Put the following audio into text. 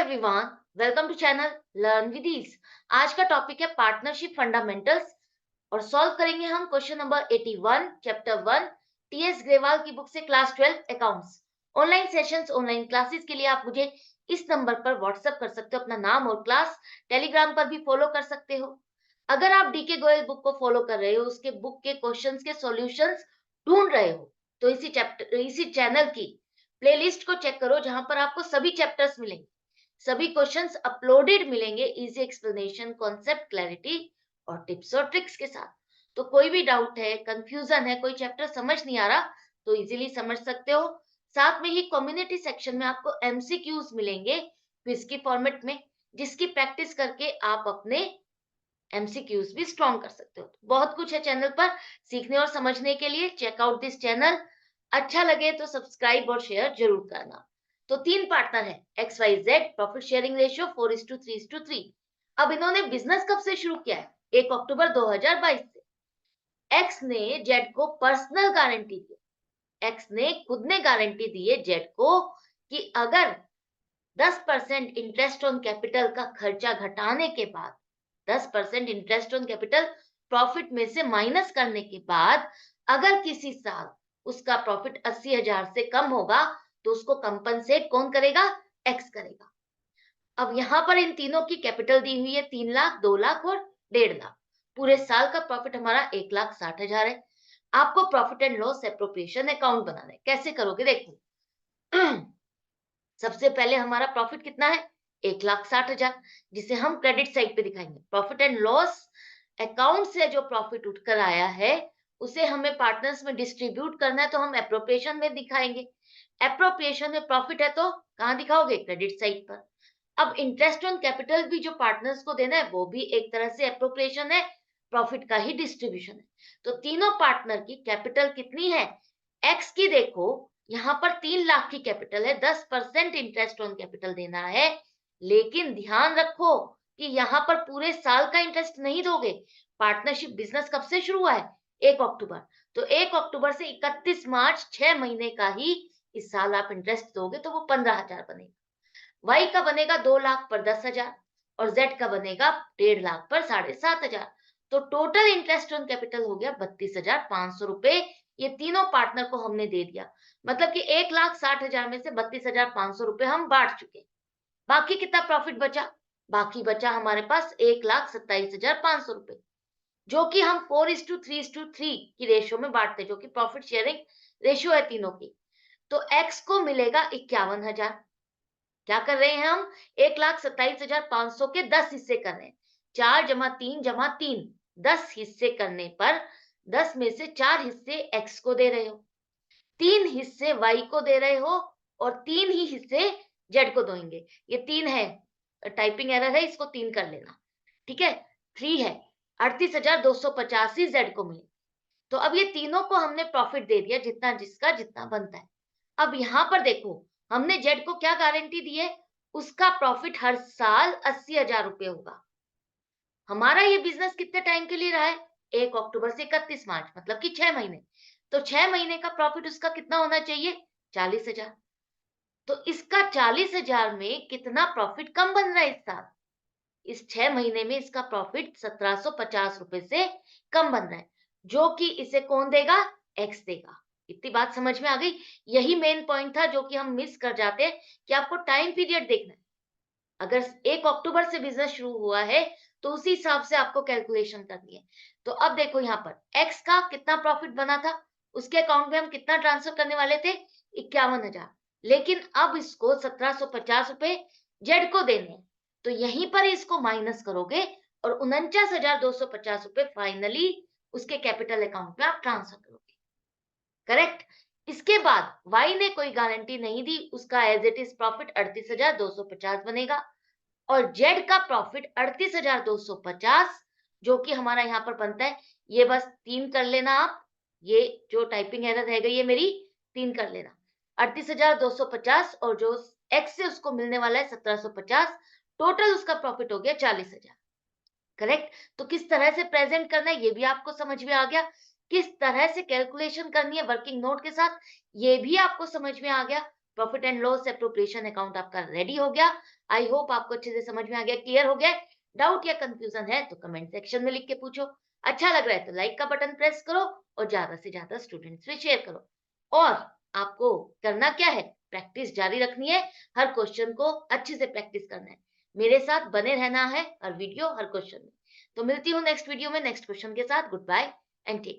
Everyone, welcome to channel learn with ease. आज का topic है पार्टनरशिप फंडामेंटल्स और सॉल्व करेंगे हम question number 81 chapter 1 TS Grewal की बुक से class 12 accounts. Online sessions, online classes के लिए आप मुझे इस नंबर पर व्हाट्सएप कर सकते हो, अपना नाम और क्लास। टेलीग्राम पर भी फॉलो कर सकते हो। अगर आप डीके गोयल बुक को फॉलो कर रहे हो, उसके बुक के क्वेश्चंस के सॉल्यूशंस ढूंढ रहे हो, तो इसी चैनल की प्लेलिस्ट को चेक करो, जहां पर आपको सभी चैप्टर्स मिलेंगे, सभी क्वेश्चंस अपलोडेड मिलेंगे, इजी एक्सप्लेनेशन, कॉन्सेप्ट क्लैरिटी और टिप्स और ट्रिक्स के साथ। तो कोई भी डाउट है, कंफ्यूजन है, कोई चैप्टर समझ नहीं आ रहा, तो इजीली समझ सकते हो। साथ में ही कम्युनिटी सेक्शन में आपको एमसीक्यूज मिलेंगे क्विज की फॉर्मेट में, जिसकी प्रैक्टिस करके आप अपने एमसीक्यूज भी स्ट्रॉन्ग कर सकते हो। बहुत कुछ है चैनल पर सीखने और समझने के लिए। Check out this channel. अच्छा लगे तो सब्सक्राइब और शेयर जरूर करना। तो 3 पार्टनर है, x y z, profit sharing ratio 4:3:3। अब इन्होंने बिजनेस कब से शुरू किया है? 1 अक्टूबर 2022 से। एक्स ने जेड को पर्सनल गारंटी दी। एक्स ने खुद ने गारंटी दी है जेड को कि अगर 10% इंटरेस्ट ऑन कैपिटल का खर्चा घटाने के बाद, 10% इंटरेस्ट ऑन कैपिटल प्रॉफिट में से माइनस करने के बाद, अगर किसी साल उसका प्रॉफिट 80,000 से कम होगा, तो उसको कंपनसेट कौन करेगा? एक्स करेगा। अब यहां पर इन तीनों की कैपिटल दी हुई है 3 लाख, 2 लाख और 1.5 लाख। पूरे साल का प्रॉफिट हमारा 1,60,000 है। आपको profit and loss appropriation account बनाना है। कैसे करोगे देखो। सबसे पहले हमारा प्रॉफिट कितना है? 1,60,000, जिसे हम क्रेडिट साइड पे दिखाएंगे। प्रॉफिट एंड लॉस अकाउंट से जो प्रॉफिट उठकर आया है, उसे हमें पार्टनर्स में डिस्ट्रीब्यूट करना है, तो हम एप्रोप्रिएशन में दिखाएंगे। एप्रोप्रिएशन में प्रॉफिट है तो कहां दिखाओगे? क्रेडिट साइड पर। अब इंटरेस्ट ऑन कैपिटल भी जो पार्टनर्स को देना है, वो भी एक तरह से एप्रोप्रिएशन है, प्रॉफिट का ही डिस्ट्रीब्यूशन है। तो तीनों पार्टनर की कैपिटल कितनी है? एक्स की देखो, यहाँ पर 3 लाख की कैपिटल है, 10% इंटरेस्ट ऑन कैपिटल देना है। लेकिन ध्यान रखो कि यहाँ पर पूरे साल का इंटरेस्ट नहीं दोगे। पार्टनरशिप बिजनेस कब से शुरू हुआ है? 1 अक्टूबर। तो 1 अक्टूबर से 31 मार्च, 6 महीने का ही इस साल आप इंटरेस्ट दोगे, तो वो 15,000 बनेगा। वाई का बनेगा 2 लाख पर 10,000 और जेड का बनेगा 1.5 लाख पर 7,500। तो टोटल इंटरेस्ट ऑन कैपिटल हो गया 32,500 रुपए। ये तीनों पार्टनर को हमने दे दिया। मतलब कि 1,60,000 में से 32,500 रुपए हम बांट चुके। बाकी कितना प्रॉफिट बचा? बाकी बचा हमारे पास 1,27,500 रुपए, जो कि हम 4:3:3 की रेशियो में बांटते, जो कि प्रॉफिट शेयरिंग रेशियो है तीनों की। तो एक्स को मिलेगा 51,000। क्या कर रहे हैं हम? 1,27,500 के 10 हिस्से कर रहे हैं। 4 जमा 3 जमा 3, 10 हिस्से करने पर 10 में से 4 हिस्से एक्स को दे रहे हो, 3 हिस्से वाई को दे रहे हो और 3 ही हिस्से जेड को देंगे। ये 3 है, टाइपिंग एरर है, इसको 3 कर लेना। ठीक है, 3 है। 38,285 जेड को मिले। तो अब ये तीनों को हमने प्रॉफिट दे दिया, जितना जिसका जितना बनता है। अब यहां पर देखो, हमने जेड को क्या गारंटी दी है? उसका प्रॉफिट हर साल 80,000 रुपए होगा। हमारा ये बिजनेस कितने टाइम के लिए रहा है? 1 अक्टूबर से 31 मार्च, मतलब कि 6 महीने। तो 6 महीने का प्रॉफिट उसका कितना होना चाहिए? 40,000। तो इसका 40,000 में कितना प्रॉफिट कम बन रहा है इस साल? इस 6 महीने में इसका प्रॉफिट 1,750 रुपए से कम बन रहा है, जो कि इसे कौन देगा? एक्स देगा। इतनी बात समझ में आ गई? यही मेन पॉइंट था, जो कि हम मिस कर जाते हैं, कि आपको टाइम पीरियड देखना है। अगर 1 अक्टूबर से बिजनेस शुरू हुआ है, तो उसी हिसाब से आपको कैलकुलेशन करनी है। तो अब देखो, यहाँ पर एक्स का कितना प्रॉफिट बना था, उसके अकाउंट में हम कितना ट्रांसफर करने वाले थे? 51,000। लेकिन अब इसको 1,750 रुपए जेड को देने हैं, तो यहीं पर इसको माइनस करोगे और 49,250 रुपए फाइनली उसके कैपिटल अकाउंट में आप ट्रांसफर करोगे। करेक्ट? इसके बाद वाई ने कोई गारंटी नहीं दी, उसका एज इट इज प्रॉफिट 38,250 बनेगा और जेड का प्रॉफिट 38,250, जो कि हमारा यहाँ पर बनता है, ये बस 3 कर लेना आप। ये जो टाइपिंग एरर रहेगा, ये मेरी 3 कर लेना। 38,250 और जो एक्स से उसको मिलने वाला है 1,750, टोटल उसका प्रॉफिट हो गया 40,000। करेक्ट? तो किस तरह से प्रेजेंट करना है, ये भी आपको समझ में आ गया। किस तरह से कैलकुलेशन करनी है वर्किंग नोट के साथ, ये भी आपको समझ में आ गया। Profit and loss appropriation account आपका रेडी हो गया। आई होप आपको अच्छे से समझ में आ गया, क्लियर हो गया। डाउट या कंफ्यूजन है तो कमेंट सेक्शन में लिख के पूछो। अच्छा लग रहा है तो लाइक का बटन प्रेस करो और ज्यादा से ज्यादा स्टूडेंट्स में शेयर करो। और आपको करना क्या है, प्रैक्टिस जारी रखनी है, हर क्वेश्चन को अच्छे से प्रैक्टिस करना है, मेरे साथ बने रहना है, हर वीडियो हर क्वेश्चन में। तो मिलती हूँ नेक्स्ट वीडियो में नेक्स्ट क्वेश्चन के साथ। Good bye and take